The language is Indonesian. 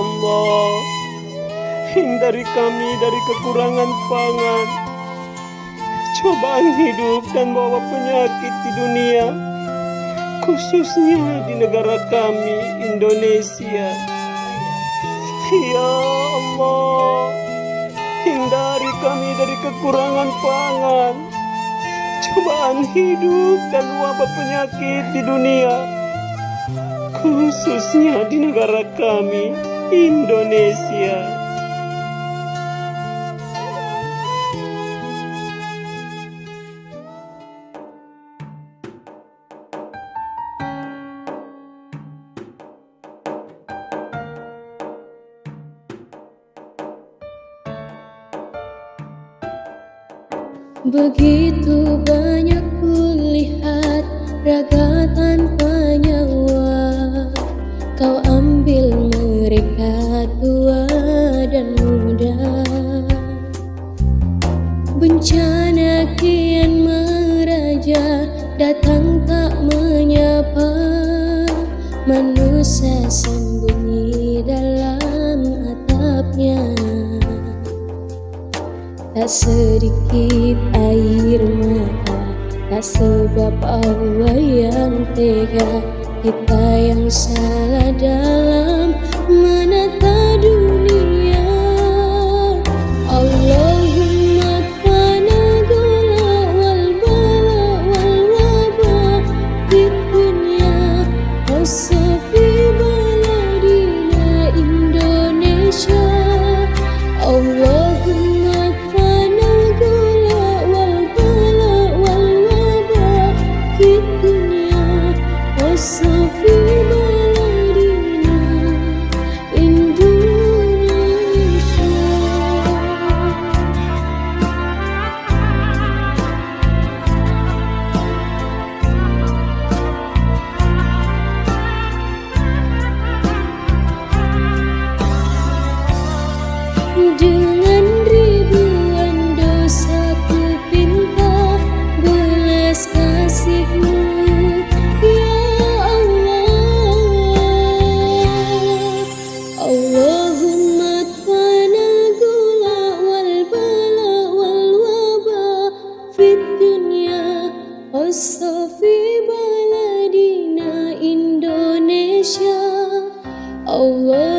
Allah, hindari kami dari kekurangan pangan, cobaan hidup dan bawa penyakit di dunia, khususnya di negara kami, Indonesia. Ya Allah, hindari kami dari kekurangan pangan, cobaan hidup dan wabah penyakit di dunia, khususnya di negara kami, Indonesia. Begitu banyak kulihat raga tanpa nyawa, kau ambil mereka tua dan muda. Bencana kian meraja, datang tak menyapa, manusia sembunyi dalam atapnya. Tak sedikit air mata, tak sebab Allah yang tega, kita yang salah dalam menata dunia. Allahumma kfana gula wal bala wal waba fid dunya wasafi baladina Indonesia. Allahumma dengan ribuan dosa ku pinta belas kasih-Mu, ya Allah. Allahumma kfana gula wal bala wal waba fid dunya wasafi baladina Indonesia. Allah